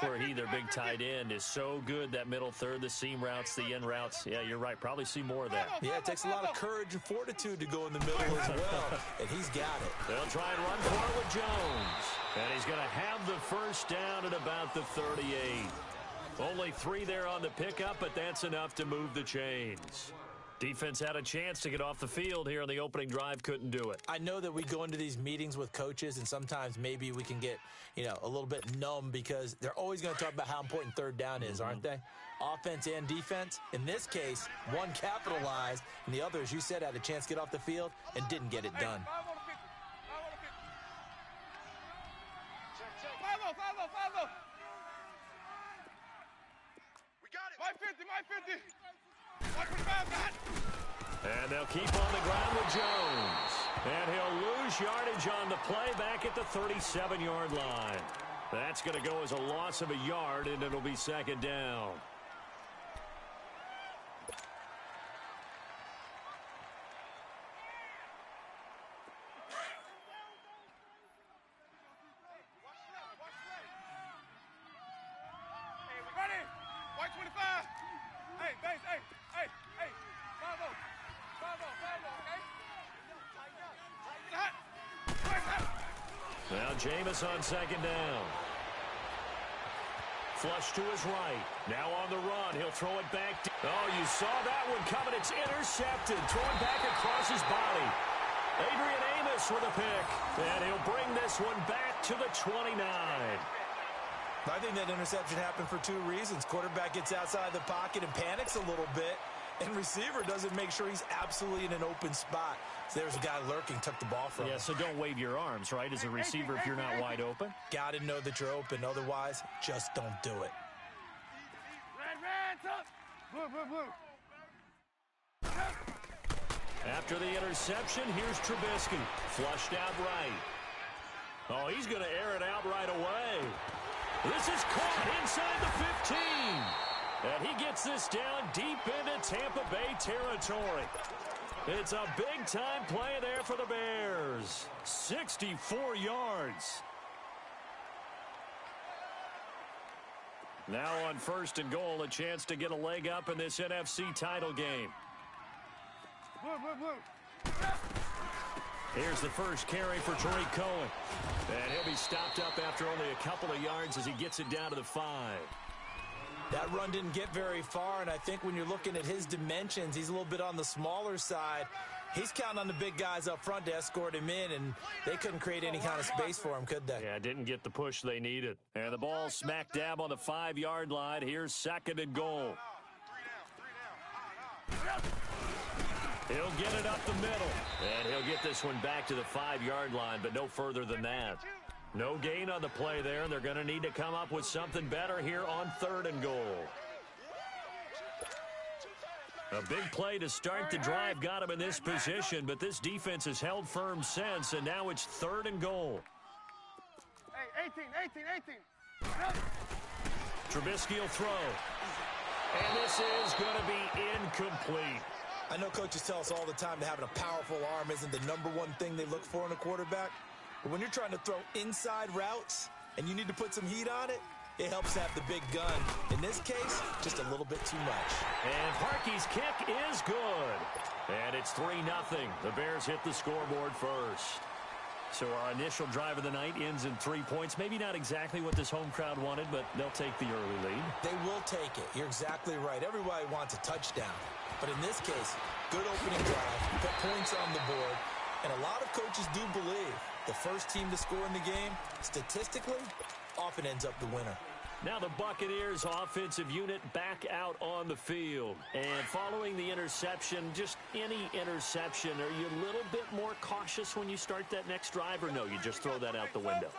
that's where he, their big tight end, is so good, that middle third, the seam routes, the in routes. Yeah, you're right. Probably see more of that. Yeah, it takes a lot of courage and fortitude to go in the middle as well, and he's got it. They'll try and run for it with Jones. And he's going to have the first down at about the 38. Only 3 there on the pickup, but that's enough to move the chains. Defense had a chance to get off the field here on the opening drive, couldn't do it. I know that we go into these meetings with coaches, and sometimes maybe we can get, a little bit numb because they're always going to talk about how important third down is, aren't they? Offense and defense. In this case, one capitalized, and the other, as you said, had a chance to get off the field and didn't get it done. And they'll keep on the ground with Jones. And he'll lose yardage on the play back at the 37-yard line. That's going to go as a loss of a yard, and it'll be second down. Now Jameis on second down. Flush to his right. Now on the run. He'll throw it back. Oh, you saw that one coming. It's intercepted. Thrown back across his body. Adrian Amos with a pick. And he'll bring this one back to the 29. I think that interception happened for 2 reasons. Quarterback gets outside the pocket and panics a little bit. And receiver doesn't make sure he's absolutely in an open spot. So there's a guy lurking, took the ball from him. Yeah, so don't wave your arms, right, as a receiver if you're not wide open. Got to know that you're open. Otherwise, just don't do it. After the interception, here's Trubisky. Flushed out right. Oh, he's going to air it out right away. This is caught inside the 15. And he gets this down deep into Tampa Bay territory. It's a big-time play there for the Bears. 64 yards. Now on first and goal, a chance to get a leg up in this NFC title game. Here's the first carry for Tariq Cohen. And he'll be stopped up after only a couple of yards as he gets it down to the 5. That run didn't get very far, and I think when you're looking at his dimensions, he's a little bit on the smaller side. He's counting on the big guys up front to escort him in, and they couldn't create any kind of space for him, could they? Yeah, didn't get the push they needed. And the ball smack dab on the 5-yard line. Here's second and goal. He'll get it up the middle, and he'll get this one back to the 5-yard line, but no further than that. No gain on the play there, and they're going to need to come up with something better here on third and goal. A big play to start the drive got him in this position, but this defense has held firm since, and now it's third and goal. Hey, 18. Trubisky will throw. And this is going to be incomplete. I know coaches tell us all the time that having a powerful arm isn't the #1 thing they look for in a quarterback. But when you're trying to throw inside routes and you need to put some heat on it, it helps to have the big gun. In this case, just a little bit too much. And Parkey's kick is good. And it's 3-0. The Bears hit the scoreboard first. So our initial drive of the night ends in 3 points. Maybe not exactly what this home crowd wanted, but they'll take the early lead. They will take it. You're exactly right. Everybody wants a touchdown. But in this case, good opening drive, put points on the board. And a lot of coaches do believe the first team to score in the game, statistically, often ends up the winner. Now the Buccaneers offensive unit back out on the field. And following the interception, just any interception, are you a little bit more cautious when you start that next drive, or no, you just throw that out the window?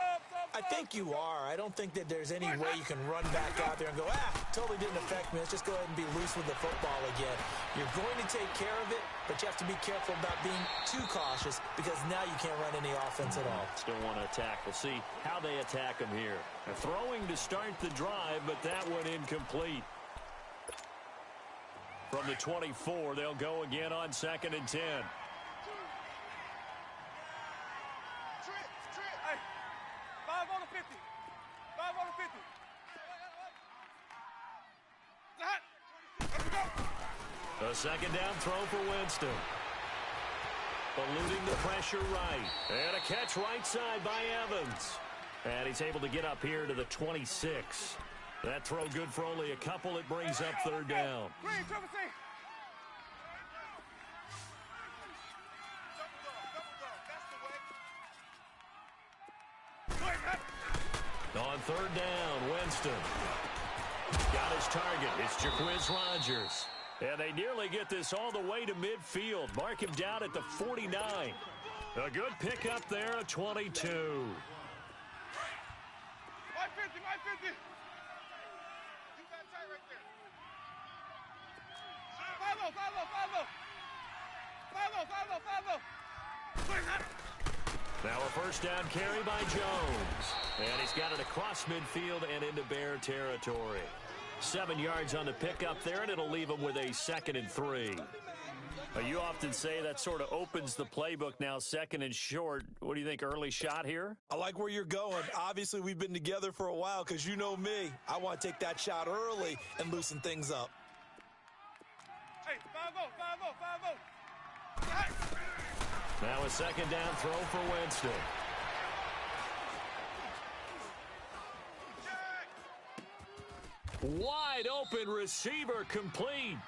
I think you are. I don't think that there's any way you can run back out there and go, totally didn't affect me. Let's just go ahead and be loose with the football again. You're going to take care of it, but you have to be careful about being too cautious because now you can't run any offense at all. Still want to attack. We'll see how they attack them here. They're throwing to start the drive, but that one incomplete. From the 24, they'll go again on 2nd and 10. A second down throw for Winston. Eluding the pressure right. And a catch right side by Evans. And he's able to get up here to the 26. That throw good for only a couple. It brings up third down. On third down, Winston. Got his target. It's Jaquiz Rodgers. And they nearly get this all the way to midfield. Mark him down at the 49. A good pickup there, a 22. My 50, my 50. You got tight right there. 5-0, 5-0, 5-0. 5-0, 5-0, 5-0. Now a first down carry by Jones. And he's got it across midfield and into Bear territory. 7 yards on the pickup there, and it'll leave him with a 2nd and 3. You often say that sort of opens the playbook now, 2nd and short. What do you think, early shot here? I like where you're going. Obviously, we've been together for a while because you know me. I want to take that shot early and loosen things up. Hey, 5-0, 5-0, 5-0. Now a second down throw for Winston. Wide open receiver complete.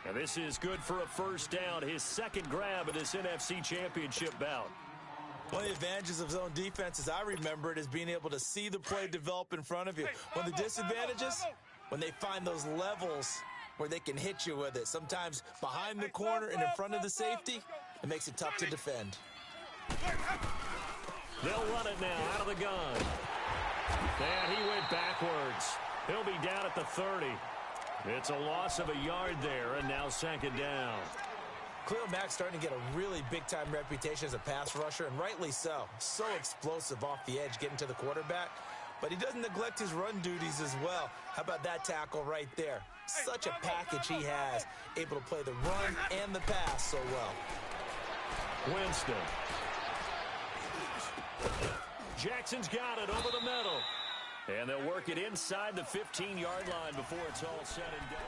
And this is good for a first down, his 2nd grab of this NFC Championship bout. One of the advantages of zone defense, as I remember it, is being able to see the play develop in front of you. One of the disadvantages, when they find those levels where they can hit you with it. Sometimes behind the corner and in front of the safety, it makes it tough to defend. They'll run it now out of the gun. And he went backwards. He'll be down at the 30. It's a loss of a yard there, and now 2nd down. Khalil Mack's starting to get a really big-time reputation as a pass rusher, and rightly so. So explosive off the edge getting to the quarterback. But he doesn't neglect his run duties as well. How about that tackle right there? Such a package he has, able to play the run and the pass so well. Winston. Jackson's got it over the middle. And they'll work it inside the 15-yard line before it's all said and done.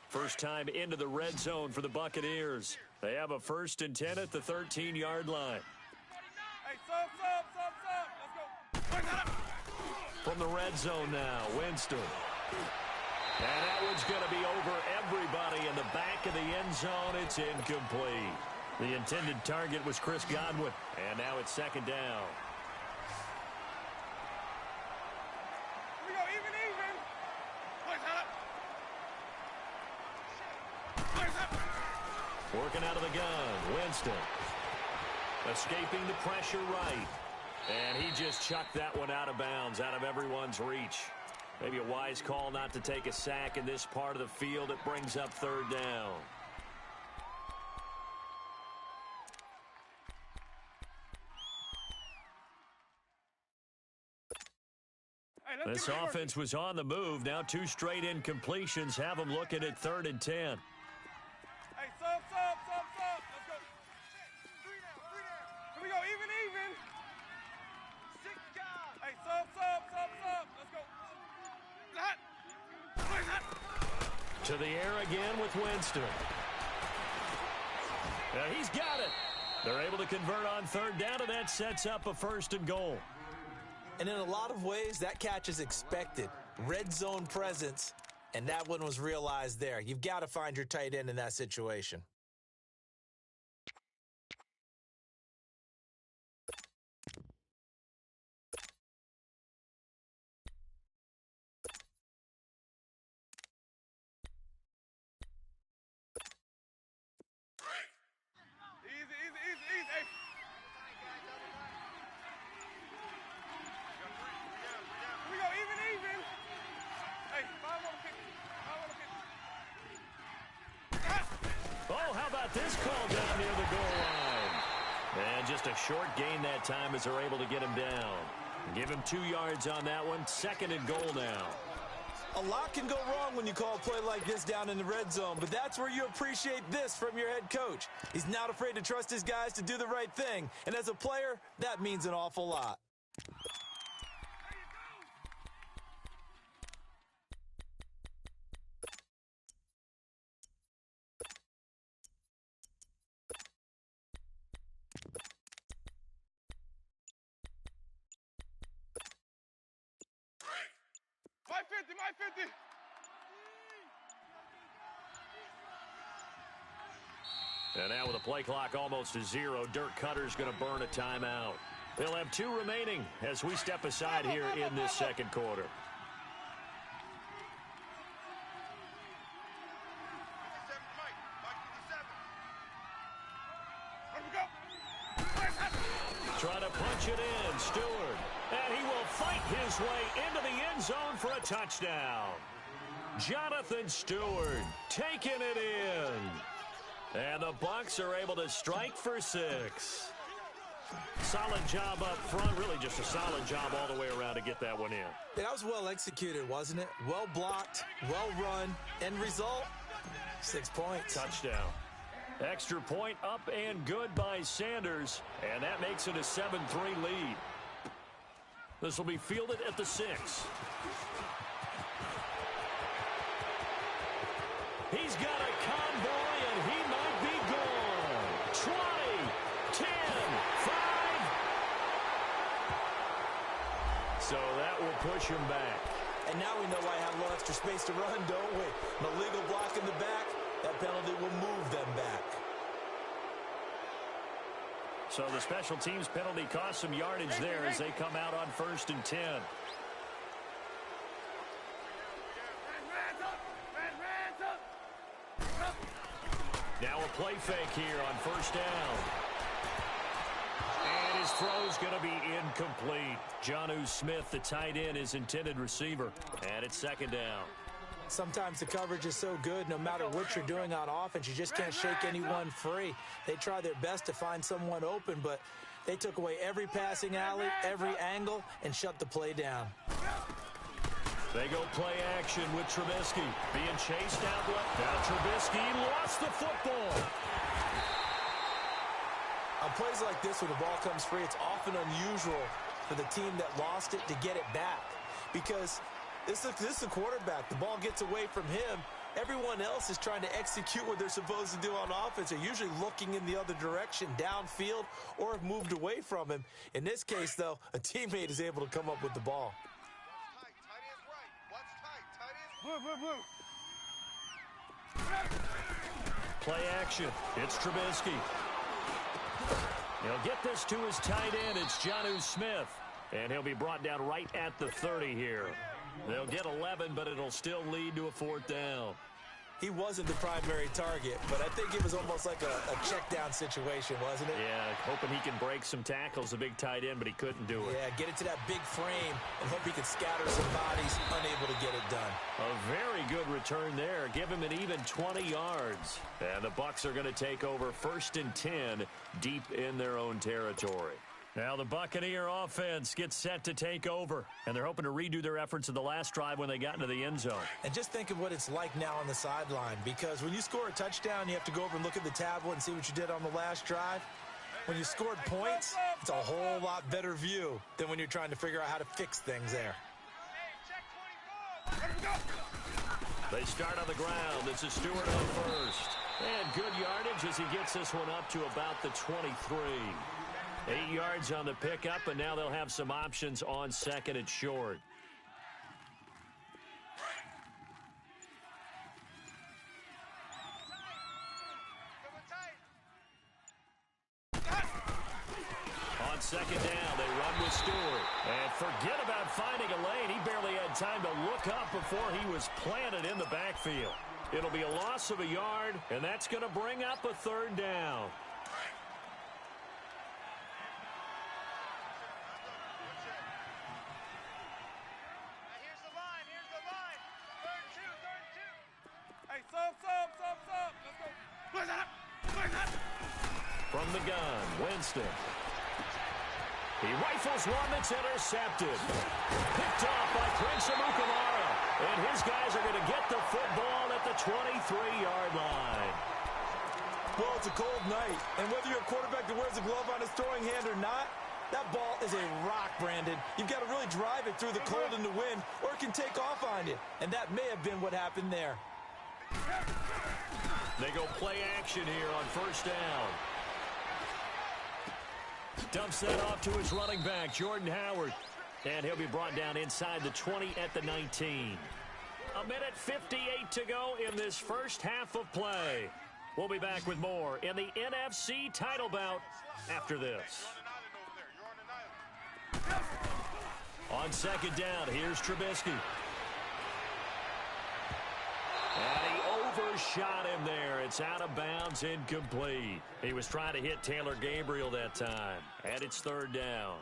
First time into the red zone for the Buccaneers. They have a 1st and 10 at the 13-yard line. Hey, sub. Let's go. From the red zone now, Winston. And that one's going to be over everybody in the back of the end zone. It's incomplete. The intended target was Chris Godwin. And now it's 2nd down. Here we go, even. Working out of the gun, Winston. Escaping the pressure right. And he just chucked that one out of bounds, out of everyone's reach. Maybe a wise call not to take a sack in this part of the field. It brings up 3rd down. This offense was on the move. Now 2 straight incompletions have them looking at 3rd and 10. Hey, sub. Let's go. 3 down. Here we go, even. 6 guys. Hey, sub. Let's go. To the air again with Winston. Now he's got it. They're able to convert on 3rd down, and that sets up a 1st and goal. And in a lot of ways, that catch is expected. Red zone presence, and that one was realized there. You've got to find your tight end in that situation. Easy. Hey. We go even. Hey, 5-1 Oh, how about this call down near the goal line? And just a short gain that time as they're able to get him down. Give him 2 yards on that one. 2nd and goal now. A lot can go wrong when you call a play like this down in the red zone, but that's where you appreciate this from your head coach. He's not afraid to trust his guys to do the right thing, and as a player, that means an awful lot. my 50. And now with the play clock almost to 0, Dirk Cutter's going to burn a timeout. They'll have 2 remaining as we step aside here in this second quarter. Trying to punch it in, Stewart. And he will fight his way into the end zone for a touchdown. Jonathan Stewart taking it in. And the Bucs are able to strike for 6. Solid job up front, really just a solid job all the way around to get that one in. Yeah, that was well executed, wasn't it? Well blocked, well run. End result, 6 points. Touchdown. Extra point up and good by Sanders, and that makes it a 7-3 lead. This will be fielded at the 6. He's got a convoy, and he might be gone. 20, 10, 5. So that will push him back. And now we know why I have a little extra space to run, don't we? An illegal block in the back. That penalty will move them back. So the special teams penalty cost some yardage there as they come out on 1st and 10. Now a play fake here on 1st down. And his throw's going to be incomplete. Jonnu Smith, the tight end, his intended receiver. And it's 2nd down. Sometimes the coverage is so good, no matter what you're doing on offense, you just can't shake anyone free. They try their best to find someone open, but they took away every passing alley, every angle, and shut the play down. They go play action with Trubisky. Being chased out left. Now Trubisky lost the football. On plays like this, where the ball comes free, it's often unusual for the team that lost it to get it back. Because this is the quarterback. The ball gets away from him. Everyone else is trying to execute what they're supposed to do on offense. They're usually looking in the other direction, downfield, or have moved away from him. In this case, though, a teammate is able to come up with the ball. Play action. It's Trubisky. He'll get this to his tight end. It's Jonnu Smith. And he'll be brought down right at the 30 here. They'll get 11, but it'll still lead to a 4th down. He wasn't the primary target, but I think it was almost like a check-down situation, wasn't it? Yeah, hoping he can break some tackles, a big tight end, but he couldn't do it. Yeah, get it to that big frame and hope he can scatter some bodies, unable to get it done. A very good return there. Give him an even 20 yards. And the Bucs are going to take over 1st and 10 deep in their own territory. Now the Buccaneer offense gets set to take over, and they're hoping to redo their efforts in the last drive when they got into the end zone. And just think of what it's like now on the sideline, because when you score a touchdown, you have to go over and look at the tablet and see what you did on the last drive. When you scored points, it's a whole lot better view than when you're trying to figure out how to fix things there. They start on the ground. This is Stewart on first. And good yardage as he gets this one up to about the 23. 8 yards on the pickup, and now they'll have some options on 2nd and short. On 2nd down, they run with Stewart. And forget about finding a lane. He barely had time to look up before he was planted in the backfield. It'll be a loss of a yard, and that's going to bring up a 3rd down. From the gun, Winston. He rifles one that's intercepted. Picked off by Prince Amukamara. And his guys are going to get the football at the 23-yard line. Well, it's a cold night, and whether you're a quarterback that wears a glove on his throwing hand or not, that ball is a rock, Brandon. You've got to really drive it through the cold and the wind, or it can take off on you. And that may have been what happened there. They go play action here on 1st down. Dumps that off to his running back, Jordan Howard. And he'll be brought down inside the 20 at the 19. 1:58 to go in this first half of play. We'll be back with more in the NFC title bout after this. On second down, here's Trubisky. And he overshot him there. It's out of bounds, incomplete. He was trying to hit Taylor Gabriel that time. And it's third down.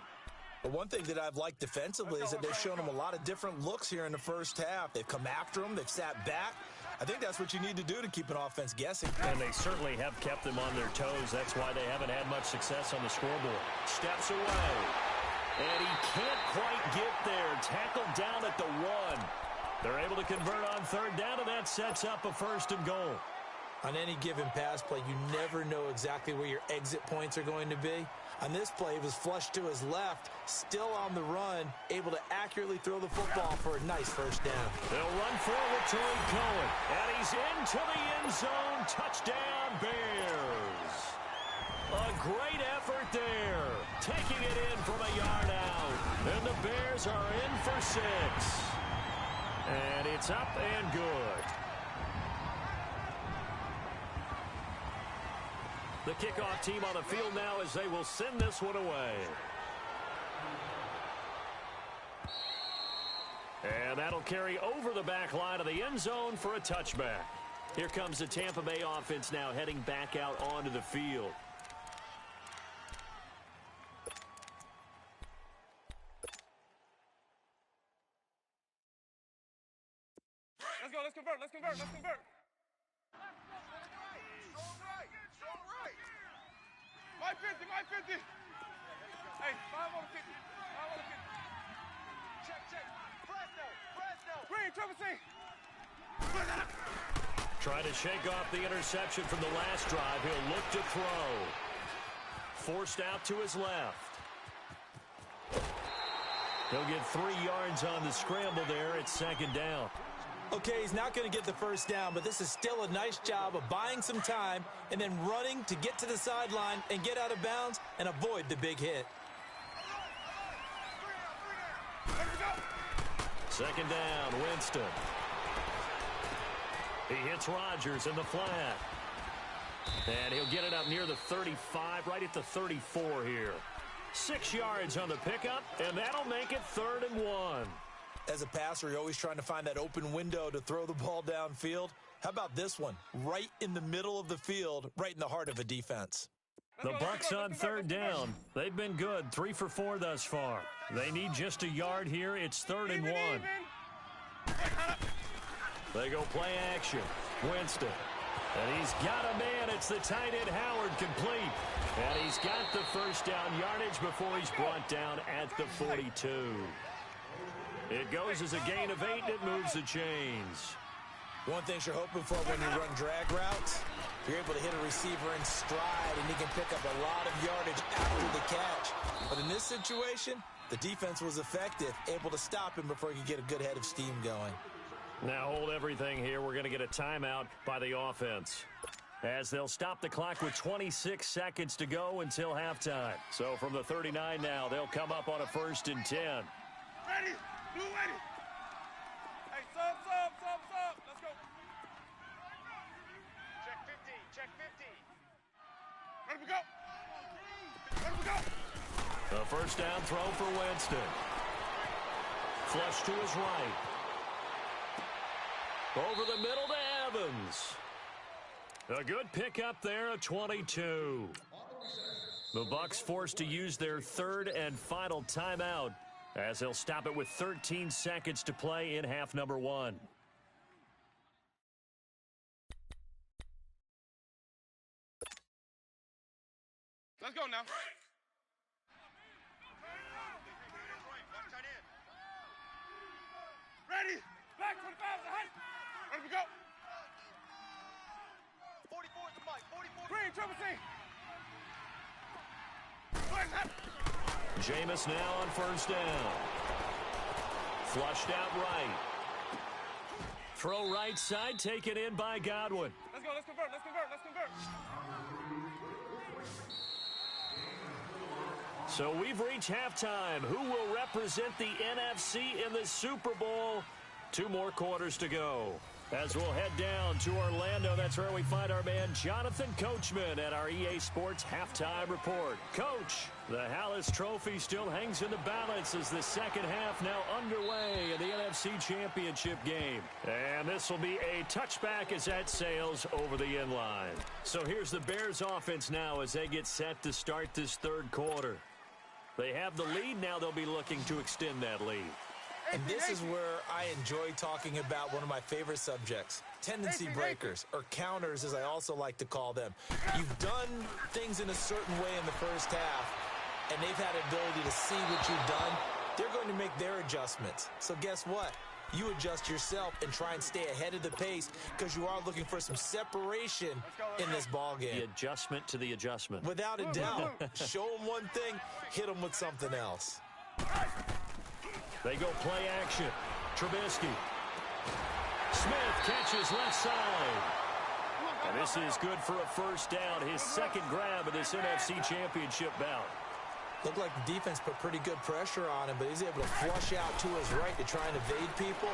But one thing that I've liked defensively is that they've shown him a lot of different looks here in the first half. They've come after him. They've sat back. I think that's what you need to do to keep an offense guessing. And they certainly have kept them on their toes. That's why they haven't had much success on the scoreboard. Steps away. And he can't quite get there. Tackled down at the 1. They're able to convert on third down, and that sets up a first and goal. On any given pass play, you never know exactly where your exit points are going to be. On this play, he was flushed to his left, still on the run, able to accurately throw the football for a nice first down. They'll run forward to Cohen, and he's into the end zone. Touchdown, Bears. A great effort there, taking it in from a yard out. And the Bears are in for 6. And it's up and good. The kickoff team on the field now as they will send this one away. And that'll carry over the back line of the end zone for a touchback. Here comes the Tampa Bay offense now heading back out onto the field. Let's go, let's convert, let's convert, let's convert. My 50, my 50. Hey, 5 on the 50. 5 on the 50. Check, check. Fresno. Green, Triple C. Trying to shake off the interception from the last drive. He'll look to throw. Forced out to his left. He'll get 3 yards on the scramble there at second down. Okay, he's not going to get the first down, but this is still a nice job of buying some time and then running to get to the sideline and get out of bounds and avoid the big hit. Second down, Winston. He hits Rodgers in the flat. And he'll get it up near the 35, right at the 34 here. 6 yards on the pickup, and that'll make it 3rd and 1. As a passer, you're always trying to find that open window to throw the ball downfield. How about this one? Right in the middle of the field, right in the heart of a defense. The Bucs on third down. They've been good, 3 for 4 thus far. They need just a yard here. It's 3rd and 1. They go play action. Winston. And he's got a man. It's the tight end Howard, complete. And he's got the first down yardage before he's brought down at the 42. It goes as a gain of 8, and it moves the chains. One thing you're hoping for when you run drag routes, you're able to hit a receiver in stride, and he can pick up a lot of yardage after the catch. But in this situation, the defense was effective, able to stop him before he could get a good head of steam going. Now hold everything here. We're going to get a timeout by the offense, as they'll stop the clock with 26 seconds to go until halftime. So from the 39 now, they'll come up on a 1st and 10. Ready? Blue ready. Hey, sub. Let's go. Check 50. Check 50. Ready we go. Ready we go. A first down throw for Winston. Flush to his right. Over the middle to Evans. A good pickup there, a 22. The Bucs forced to use their 3rd and final timeout, as they'll stop it with 13 seconds to play in half number 1. Let's go now. Ready? Back 25 is the height. Ready we go. 44 is the mic. 44. Green, Triple C. Jameis now on first down. Flushed out right. Throw right side, taken in by Godwin. Let's go, let's convert. So we've reached halftime. Who will represent the NFC in the Super Bowl? 2 more quarters to go. As we'll head down to Orlando, that's where we find our man Jonathan Coachman at our EA Sports Halftime Report. Coach, the Hallis Trophy still hangs in the balance as the second half now underway in the NFC Championship game. And this will be a touchback as that sails over the inline. So here's the Bears offense now as they get set to start this third quarter. They have the lead. Now they'll be looking to extend that lead. And this is where I enjoy talking about one of my favorite subjects, tendency breakers, or counters as I also like to call them. You've done things in a certain way in the first half, and they've had the ability to see what you've done. They're going to make their adjustments. So guess what? You adjust yourself and try and stay ahead of the pace because you are looking for some separation in this ball game. The adjustment to the adjustment. Without a doubt. Show them one thing, hit them with something else. They go play action. Trubisky. Smith catches left side. And this is good for a first down. His second grab of this NFC Championship bout. Looked like the defense put pretty good pressure on him, but he's able to flush out to his right to try and evade people.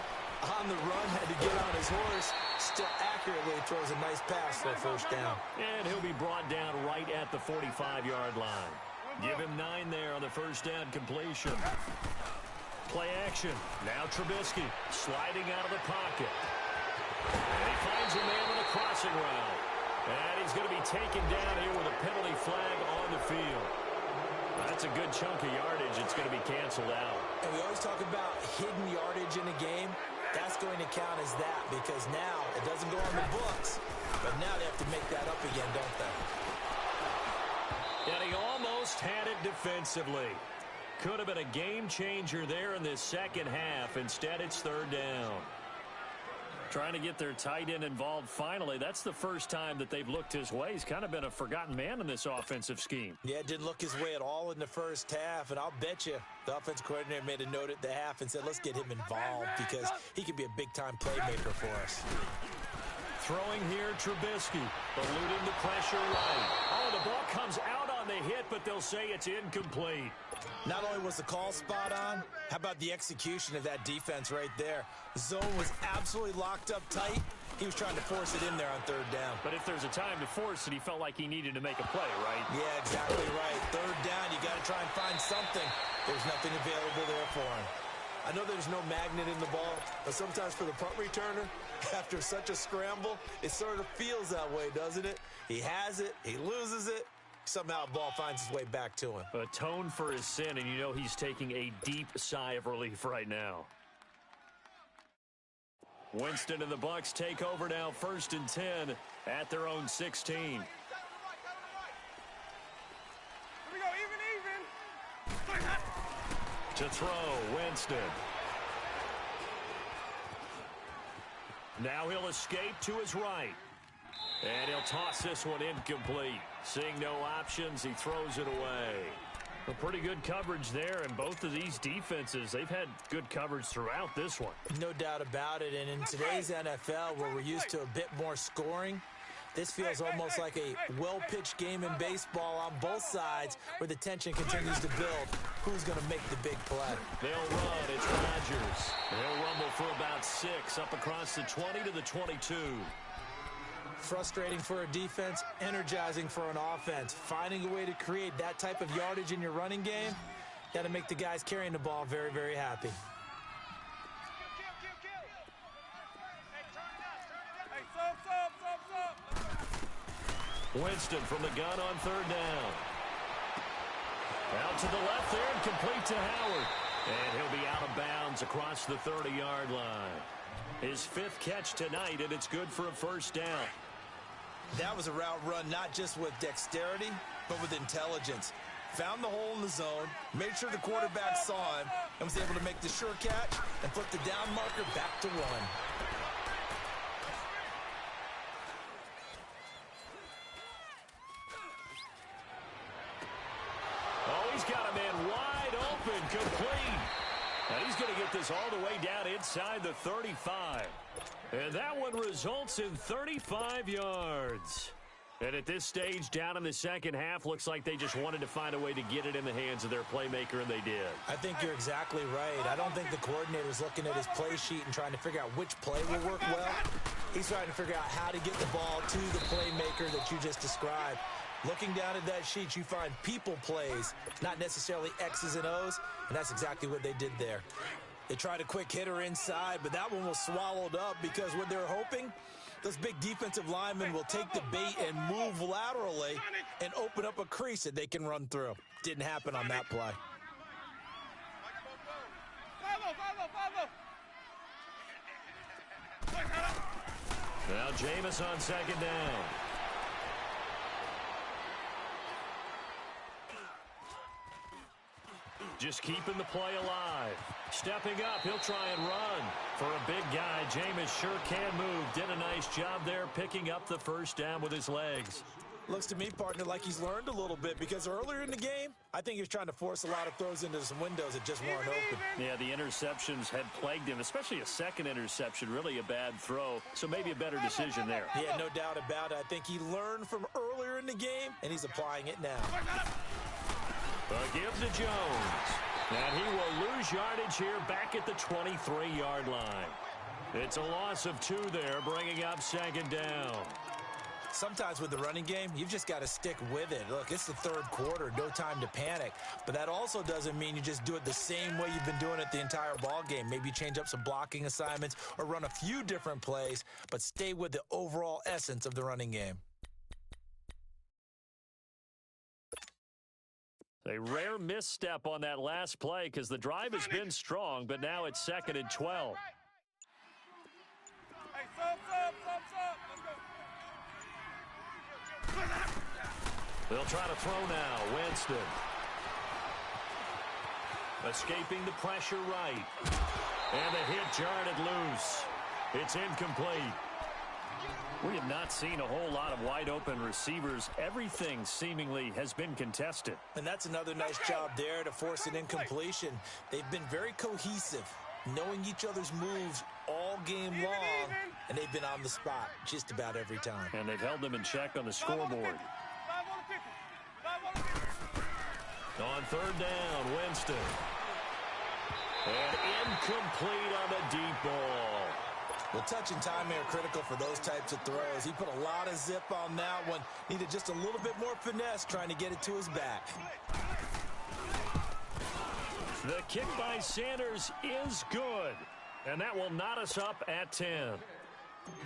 On the run, had to get on his horse. Still accurately throws a nice pass for a first down. And he'll be brought down right at the 45-yard line. Give him 9 there on the first down completion. Play action. Now Trubisky sliding out of the pocket. And he finds a man on the crossing route. And he's going to be taken down here with a penalty flag on the field. That's a good chunk of yardage. It's going to be canceled out. And we always talk about hidden yardage in a game. That's going to count as that because now it doesn't go on the books. But now they have to make that up again, don't they? And he almost had it defensively. Could have been a game changer there in this second half. Instead, it's third down. Trying to get their tight end involved finally. That's the first time that they've looked his way. He's kind of been a forgotten man in this offensive scheme. Yeah, it didn't look his way at all in the first half. And I'll bet you the offensive coordinator made a note at the half and said, let's get him involved because he could be a big-time playmaker for us. Throwing here, Trubisky, eluding the pressure right. Oh, the ball comes out on the hit, but they'll say it's incomplete. Not only was the call spot on, how about the execution of that defense right there? The zone was absolutely locked up tight. He was trying to force it in there on third down. But if there's a time to force it, he felt like he needed to make a play, right? Yeah, exactly right. Third down, you got to try and find something. There's nothing available there for him. I know there's no magnet in the ball, but sometimes for the punt returner, after such a scramble, it sort of feels that way, doesn't it? He has it, he loses it, somehow the ball finds its way back to him. Atone for his sin, and you know he's taking a deep sigh of relief right now. Winston and the Bucs take over now, 1st and 10 at their own 16. Here we go, even. To throw, Winston. Now he'll escape to his right. And he'll toss this one incomplete. Seeing no options, he throws it away. A pretty good coverage there, and both of these defenses, they've had good coverage throughout this one. No doubt about it, and in today's NFL, where we're used to a bit more scoring, this feels almost like a well-pitched game in baseball on both sides where the tension continues to build. Who's going to make the big play? They'll run. It's Rodgers. They'll rumble for about 6 up across the 20 to the 22. Frustrating for a defense, energizing for an offense. Finding a way to create that type of yardage in your running game, got to make the guys carrying the ball very, very happy. Winston from the gun on third down. Out to the left there and complete to Howard. And he'll be out of bounds across the 30-yard line. His 5th catch tonight, and it's good for a first down. That was a route run not just with dexterity, but with intelligence. Found the hole in the zone, made sure the quarterback saw him, and was able to make the sure catch and flip the down marker back to 1. Oh, he's got a man wide open, complete. And he's going to get this all the way down inside the 35. And that one results in 35 yards. And at this stage, down in the second half, looks like they just wanted to find a way to get it in the hands of their playmaker, and they did. I think you're exactly right. I don't think the coordinator's looking at his play sheet and trying to figure out which play will work well. He's trying to figure out how to get the ball to the playmaker that you just described. Looking down at that sheet, you find people plays, not necessarily X's and O's, and that's exactly what they did there. They tried a quick hitter inside, but that one was swallowed up because what they're hoping, those big defensive linemen will take the bait and move laterally and open up a crease that they can run through. Didn't happen on that play. Now Jameis on second down. Just keeping the play alive. Stepping up, he'll try and run. For a big guy, Jameis sure can move. Did a nice job there picking up the first down with his legs. Looks to me, partner, like he's learned a little bit because earlier in the game, I think he was trying to force a lot of throws into some windows that just weren't open. Yeah, the interceptions had plagued him, especially a second interception, really a bad throw, so maybe a better decision there. Yeah, no doubt about it. I think he learned from earlier in the game, and he's applying it now. Give to Jones. And he will lose yardage here back at the 23-yard line. It's a loss of 2 there, bringing up second down. Sometimes with the running game, you've just got to stick with it. Look, it's the third quarter, no time to panic. But that also doesn't mean you just do it the same way you've been doing it the entire ball game. Maybe change up some blocking assignments or run a few different plays, but stay with the overall essence of the running game. A rare misstep on that last play because the drive has been strong, but now it's 2nd and 12. They'll try to throw now. Winston. Escaping the pressure right. And the hit jarred it loose. It's incomplete. We have not seen a whole lot of wide-open receivers. Everything seemingly has been contested. And that's another nice job there to force an incompletion. They've been very cohesive, knowing each other's moves all game long, and they've been on the spot just about every time. And they've held them in check on the scoreboard. On third down, Winston. And incomplete on the deep ball. Well, touch and time are critical for those types of throws. He put a lot of zip on that one. Needed just a little bit more finesse trying to get it to his back. The kick by Sanders is good. And that will knot us up at 10.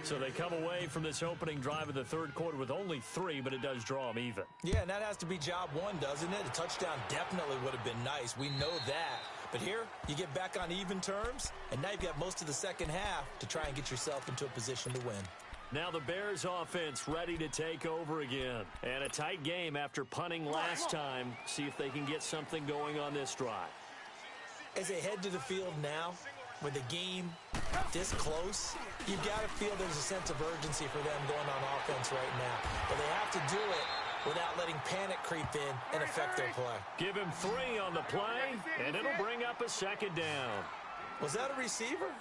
So they come away from this opening drive of the third quarter with only 3, but it does draw them even. Yeah, and that has to be job 1, doesn't it? A touchdown definitely would have been nice. We know that. But here, you get back on even terms, and now you've got most of the second half to try and get yourself into a position to win. Now the Bears offense ready to take over again. And a tight game after punting last time. See if they can get something going on this drive. As they head to the field now, with the game this close, you've got to feel there's a sense of urgency for them going on offense right now. But they have to do it without letting panic creep in and affect their play. Give him 3 on the play, and it'll bring up a second down. Was that a receiver?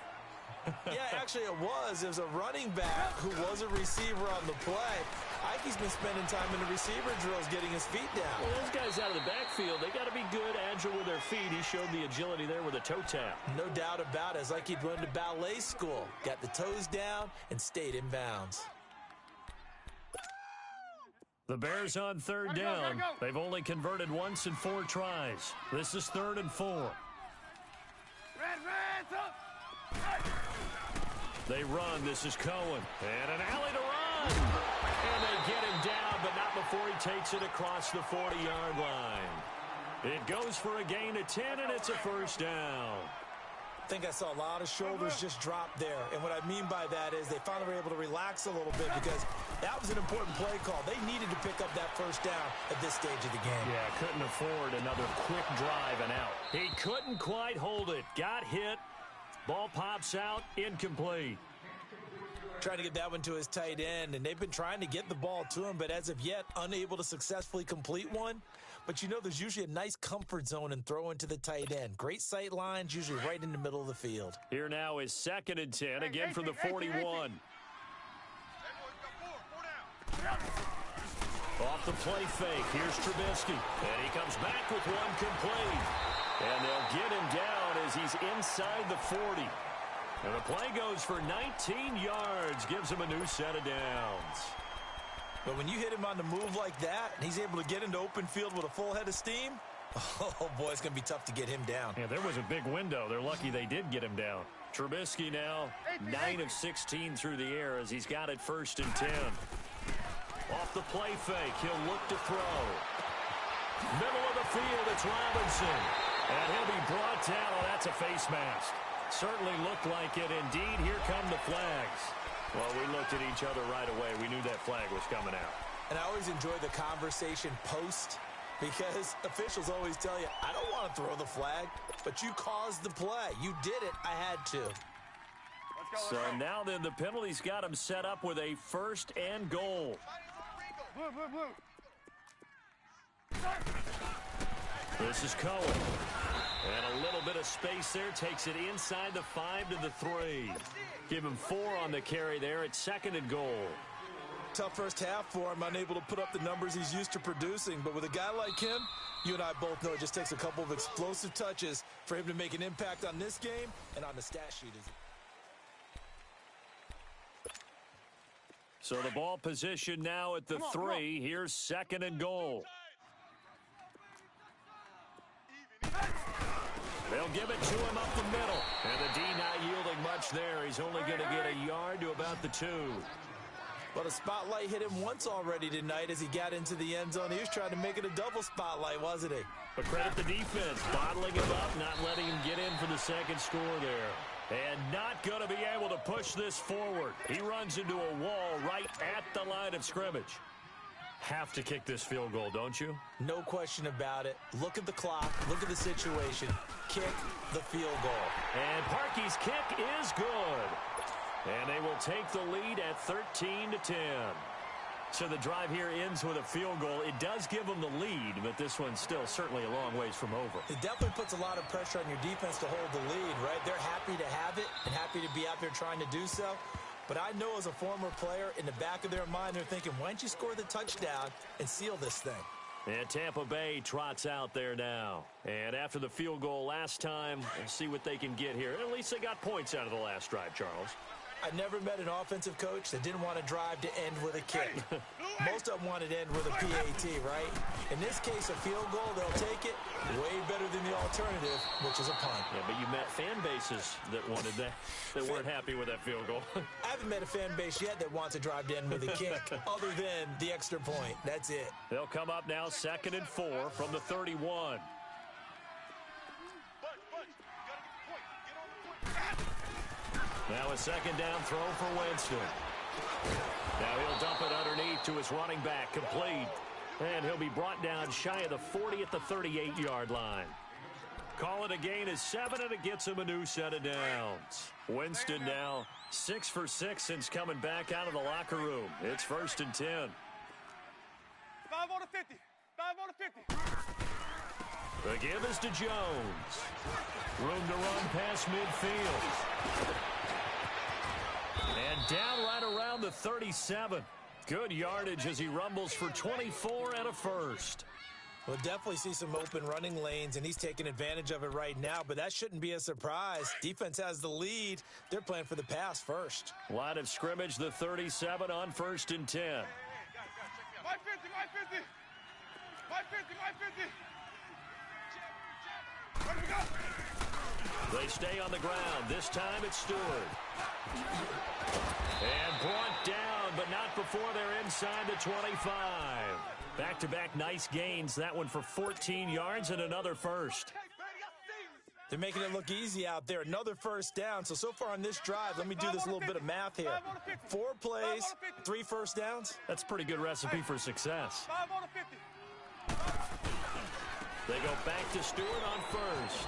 Yeah, actually it was. It was a running back who was a receiver on the play. Ikey's been spending time in the receiver drills getting his feet down. Well, those guys out of the backfield, they got to be good, agile with their feet. He showed the agility there with a toe tap. No doubt about it. It's like he'd run to ballet school. Got the toes down and stayed in bounds. The Bears on third down. They've only converted once in 4 tries. This is 3rd and 4. They run. This is Cohen. And an alley to run. And they get him down, but not before he takes it across the 40-yard line. It goes for a gain of 10, and it's a first down. I think I saw a lot of shoulders just drop there. And what I mean by that is they finally were able to relax a little bit because that was an important play call. They needed to pick up that first down at this stage of the game. Yeah, couldn't afford another quick drive and out. He couldn't quite hold it. Got hit. Ball pops out. Incomplete. Trying to get that one to his tight end, and they've been trying to get the ball to him, but as of yet, unable to successfully complete one. But you know there's usually a nice comfort zone in throwing to the tight end. Great sight lines, usually right in the middle of the field. Here now is 2nd and 10, again from the 41. Off the play fake, here's Trubisky. And he comes back with one complete. And they'll get him down as he's inside the 40. And the play goes for 19 yards, gives him a new set of downs. But when you hit him on the move like that, and he's able to get into open field with a full head of steam, oh, boy, it's going to be tough to get him down. Yeah, there was a big window. They're lucky they did get him down. Trubisky now 9 of 16 through the air as he's got it 1st and 10. Off the play fake, he'll look to throw. Middle of the field, it's Robinson. And he'll be brought down. Oh, that's a face mask. Certainly looked like it. Indeed, here come the flags. Well, we looked at each other right away. We knew that flag was coming out. And I always enjoy the conversation post because officials always tell you, I don't want to throw the flag, but you caused the play. You did it. I had to. So now then the penalty's got him set up with a 1st and goal. Blue. This is Cohen. And a little bit of space there. Takes it inside the 5 to the 3. Give him 4 on the carry there. It's 2nd and goal. Tough first half for him. Unable to put up the numbers he's used to producing. But with a guy like him, you and I both know it just takes a couple of explosive touches for him to make an impact on this game and on the stat sheet. So the ball position now at the 3. Here's 2nd and goal. They'll give it to him up the middle. And the D not yielding much there. He's only going to get a yard to about the 2. Well, the spotlight hit him once already tonight as he got into the end zone. He was trying to make it a double spotlight, wasn't he? But credit the defense, bottling him up, not letting him get in for the 2nd score there. And not going to be able to push this forward. He runs into a wall right at the line of scrimmage. Have to kick this field goal, don't you? No question about it. Look at the clock. Look at the situation. Kick the field goal. And Parkey's kick is good. And they will take the lead at 13-10. So the drive here ends with a field goal. It does give them the lead, but this one's still certainly a long ways from over. It definitely puts a lot of pressure on your defense to hold the lead, right? They're happy to have it and happy to be out there trying to do so. But I know as a former player, in the back of their mind, they're thinking, why don't you score the touchdown and seal this thing? And Tampa Bay trots out there now. And after the field goal last time, we'll see what they can get here. At least they got points out of the last drive, Charles. I never met an offensive coach that didn't want to drive to end with a kick. Most of them wanted to end with a PAT, right? In this case, a field goal, they'll take it way better than the alternative, which is a punt. Yeah, but you met fan bases that wanted that, that weren't happy with that field goal. I haven't met a fan base yet that wants to drive to end with a kick, other than the extra point. That's it. They'll come up now 2nd and 4 from the 31. Now a 2nd down throw for Winston. Now he'll dump it underneath to his running back, complete. And he'll be brought down shy of the 40 at the 38-yard line. Call it a gain of 7, and it gets him a new set of downs. Winston now 6 for 6 since coming back out of the locker room. It's 1st and 10. 5 on the 50. 5 on the 50. The give is to Jones. Room to run past midfield. And down right around the 37. Good yardage as he rumbles for 24 and a 1st. We'll definitely see some open running lanes, and he's taking advantage of it right now, but that shouldn't be a surprise. Defense has the lead. They're playing for the pass first. Line of scrimmage, the 37 on 1st and 10. My 50, my 50. My 50, my 50. Where do we go? They stay on the ground. This time it's Stewart. And brought down, but not before they're inside the 25. Back-to-back nice gains. That one for 14 yards and another 1st. They're making it look easy out there. Another 1st down. So far on this drive, let me do this little bit of math here. 4 plays, 3 1st downs. That's a pretty good recipe for success. 5 on the 50. They go back to Stewart on 1st.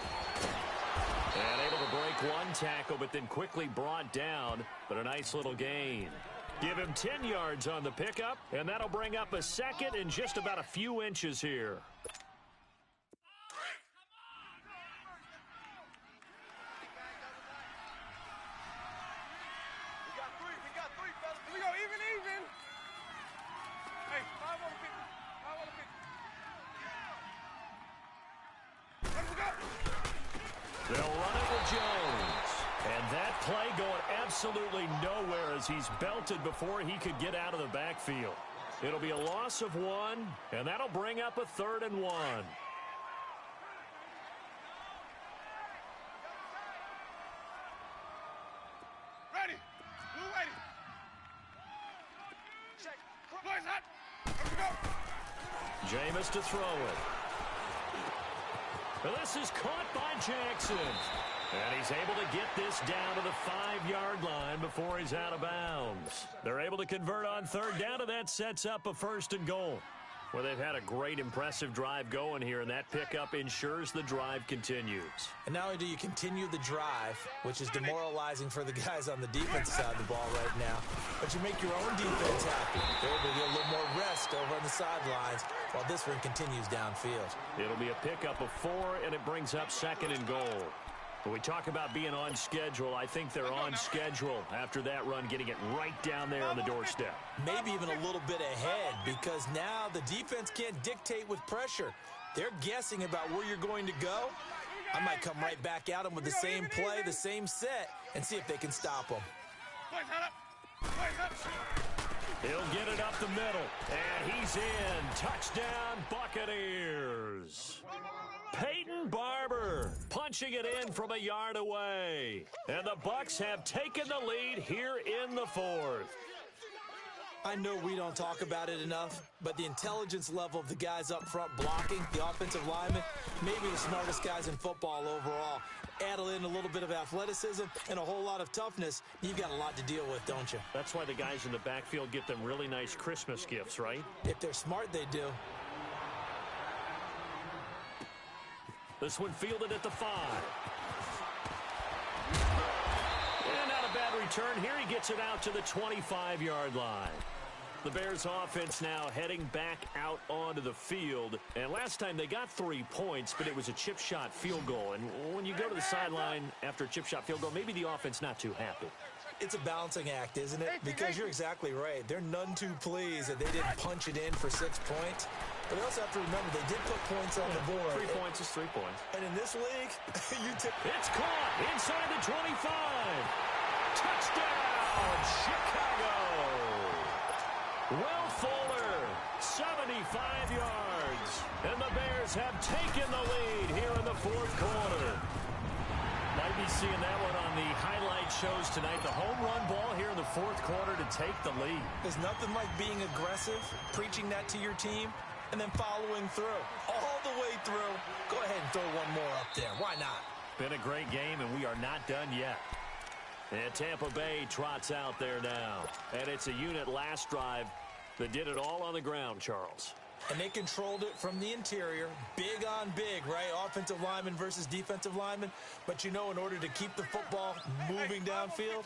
And able to break one tackle, but then quickly brought down. But a nice little gain. Give him 10 yards on the pickup, and that'll bring up a 2nd and just about a few inches here. We got 3, fellas. Here we go, even. Hey, 5 on the 50. And that play going absolutely nowhere as he's belted before he could get out of the backfield. It'll be a loss of 1, and that'll bring up a 3rd and 1. Ready. Blue ready. Check. Boys hot. Here we go. Jameis to throw it. Well, this is caught by Jackson. And he's able to get this down to the 5-yard line before he's out of bounds. They're able to convert on 3rd down, and that sets up a 1st and goal. Well, they've had a great, impressive drive going here, and that pickup ensures the drive continues. And not only do you continue the drive, which is demoralizing for the guys on the defense side of the ball right now, but you make your own defense happy. They're able to get a little more rest over on the sidelines while this one continues downfield. It'll be a pickup of 4, and it brings up 2nd and goal. When we talk about being on schedule, I think they're on schedule after that run, getting it right down there on the doorstep. Maybe even a little bit ahead, because now the defense can't dictate with pressure. They're guessing about where you're going to go. I might come right back at them with the same play, the same set, and see if they can stop them. He'll get it up the middle, and he's in. Touchdown, Buccaneers. Peyton Barber punching it in from a yard away. And the Bucs have taken the lead here in the 4th. I know we don't talk about it enough, but the intelligence level of the guys up front blocking, the offensive linemen, maybe the smartest guys in football overall. Add in a little bit of athleticism and a whole lot of toughness, you've got a lot to deal with, don't you? That's why the guys in the backfield get them really nice Christmas gifts, right? If they're smart, they do. This one fielded at the 5. And not a bad return here. He gets it out to the 25-yard line. The Bears offense now heading back out onto the field. And last time they got 3 points, but it was a chip shot field goal. And when you go to the sideline after a chip shot field goal, maybe the offense not too happy. It's a balancing act, isn't it? Because you're exactly right. They're none too pleased that they didn't punch it in for 6 points. But they also have to remember they did put points on the board. 3 points is 3 points. And in this league, It's caught inside the 25. Touchdown, Chicago. Will Fuller, 75 yards. And the Bears have taken the lead here in the 4th quarter. Might be seeing that one on the highlight shows tonight. The home run ball here in the 4th quarter to take the lead. There's nothing like being aggressive, preaching that to your team, and then following through. All the way through. Go ahead and throw one more up there. Why not? Been a great game, and we are not done yet. And Tampa Bay trots out there now. And it's a unit last drive that did it all on the ground, Charles. And they controlled it from the interior, big on big, right? Offensive lineman versus defensive lineman. But, you know, in order to keep the football moving downfield,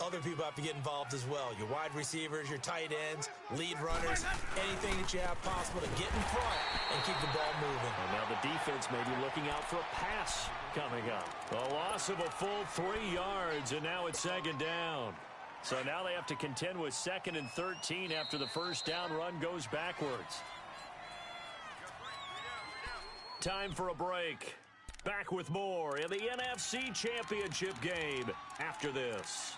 other people have to get involved as well. Your wide receivers, your tight ends, lead runners, anything that you have possible to get in front and keep the ball moving. And now the defense may be looking out for a pass coming up. A loss of a full 3 yards, and now it's 2nd down. So now they have to contend with 2nd and 13 after the first down run goes backwards. Time for a break. Back with more in the NFC Championship game after this.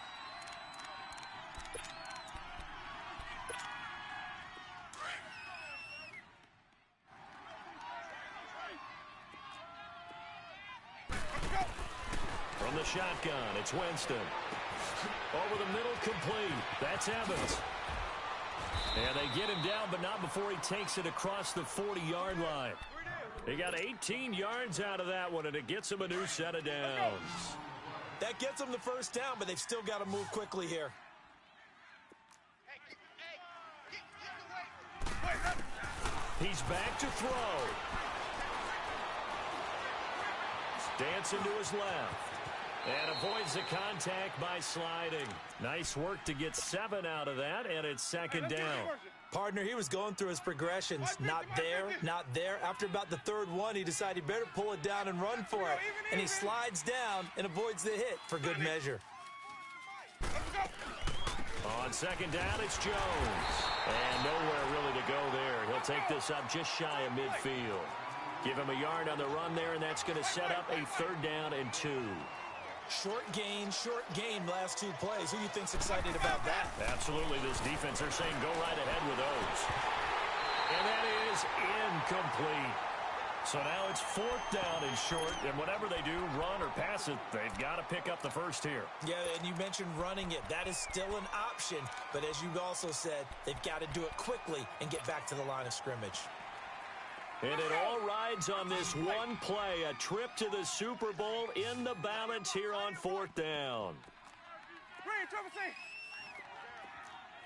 From the shotgun, it's Winston. Over the middle, complete. That's Evans. And they get him down, but not before he takes it across the 40-yard line. He got 18 yards out of that one, and it gets him a new set of downs. That gets them the first down, but they've still got to move quickly here. He's back to throw. Dancing to his left. And avoids the contact by sliding. Nice work to get 7 out of that, and it's 2nd down. Partner, he was going through his progressions. Not there, not there. After about the 3rd one, he decided he better pull it down and run for it. And he slides down and avoids the hit for good measure. On 2nd down, it's Jones. And nowhere really to go there. He'll take this up just shy of midfield. Give him a yard on the run there, and that's going to set up a 3rd down and 2. Short gain, last two plays. Who do you think's excited about that? Absolutely, this defense, they're saying go right ahead with those. And that is incomplete. So now it's 4th down and short, and whatever they do, run or pass it, they've got to pick up the first here. Yeah, and you mentioned running it. That is still an option, but as you also said, they've got to do it quickly and get back to the line of scrimmage. And it all rides on this one play, a trip to the Super Bowl in the balance here on 4th down. Green, triple C.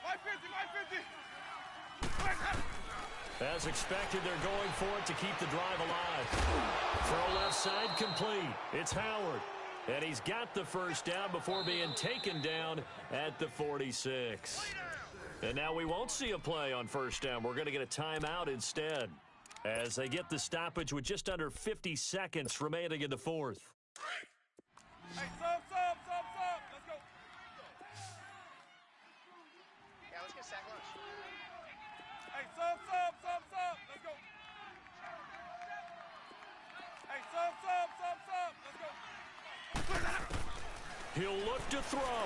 My 50, my 50. As expected, they're going for it to keep the drive alive. Throw left side complete. It's Howard. And he's got the first down before being taken down at the 46. And now we won't see a play on first down. We're going to get a timeout instead, as they get the stoppage with just under 50 seconds remaining in the 4th. Hey, sub. Let's go. Yeah, let's get sack lunch. Hey, sub. Let's go. Hey, sub. Let's go. He'll look to throw.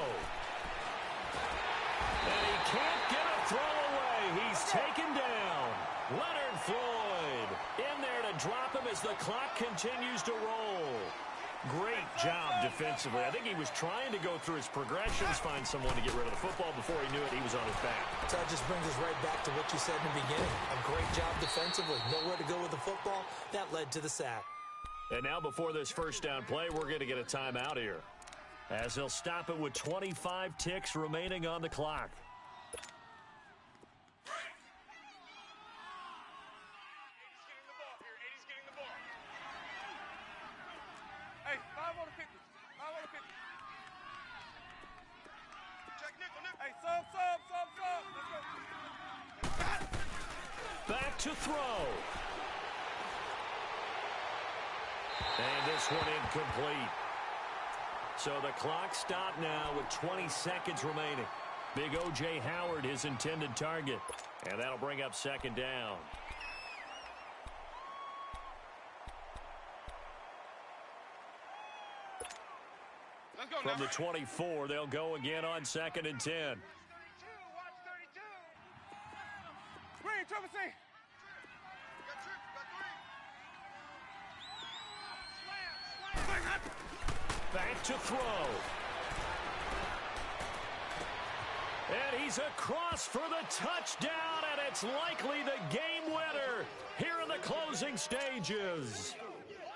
And he can't get a throw away. He's taken down. Leonard Floyd in there to drop him as the clock continues to roll. Great job defensively. I think he was trying to go through his progressions, find someone to get rid of the football. Before he knew it, he was on his back. So that just brings us right back to what you said in the beginning. A great job defensively. Nowhere to go with the football. That led to the sack. And now before this first down play, we're going to get a timeout here, as they'll stop it with 25 ticks remaining on the clock. Hey, 5 on the 50. 5 on the 50. Check nickel. Hey, sub. Let's go. Back to throw. And this one incomplete. So the clock stopped now with 20 seconds remaining. Big O.J. Howard, his intended target. And that'll bring up 2nd down. Let's go. From the 24, they'll go again on 2nd and 10. 32. Watch 32. Green, triple C. Back to throw. And he's across for the touchdown, and it's likely the game winner here in the closing stages.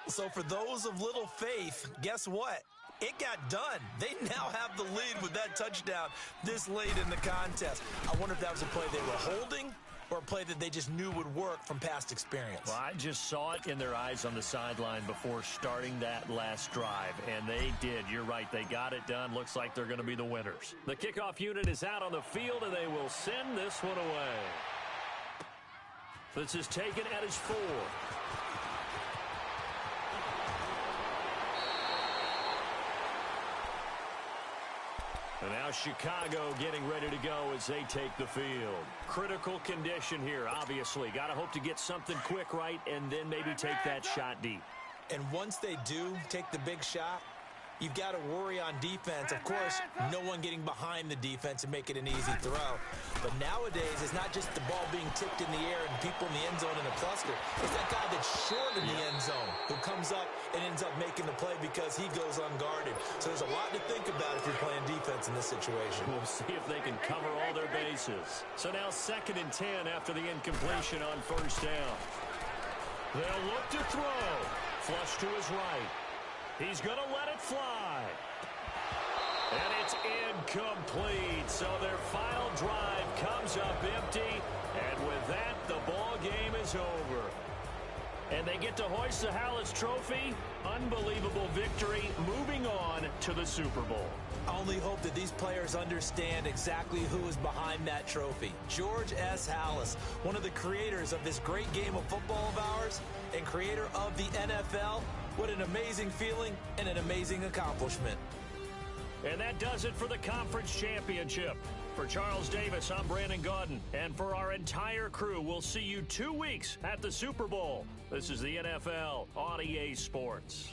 So for those of little faith, guess what? It got done. They now have the lead with that touchdown this late in the contest. I wonder if that was a play they were holding or a play that they just knew would work from past experience. Well, I just saw it in their eyes on the sideline before starting that last drive, and they did. You're right. They got it done. Looks like they're going to be the winners. The kickoff unit is out on the field, and they will send this one away. This is taken at his 4. And now Chicago getting ready to go as they take the field. Critical condition here, obviously. Got to hope to get something quick right and then maybe take that shot deep. And once they do take the big shot, you've got to worry on defense. Of course, no one getting behind the defense and make it an easy throw. But nowadays, it's not just the ball being tipped in the air and people in the end zone in a cluster. It's that guy that's short in the end zone who comes up and ends up making the play because he goes unguarded. So there's a lot to think about if you're playing defense in this situation. We'll see if they can cover all their bases. So now 2nd and 10 after the incompletion on first down. They'll look to throw. Flush to his right. He's going to let it fly. And it's incomplete. So their final drive comes up empty. And with that, the ball game is over. And they get to hoist the Hallis Trophy. Unbelievable victory. Moving on to the Super Bowl. I only hope that these players understand exactly who is behind that trophy. George S. Hallis, one of the creators of this great game of football of ours and creator of the NFL. What an amazing feeling and an amazing accomplishment. And that does it for the conference championship. For Charles Davis, I'm Brandon Gaudin. And for our entire crew, we'll see you 2 weeks at the Super Bowl. This is the NFL on EA Sports.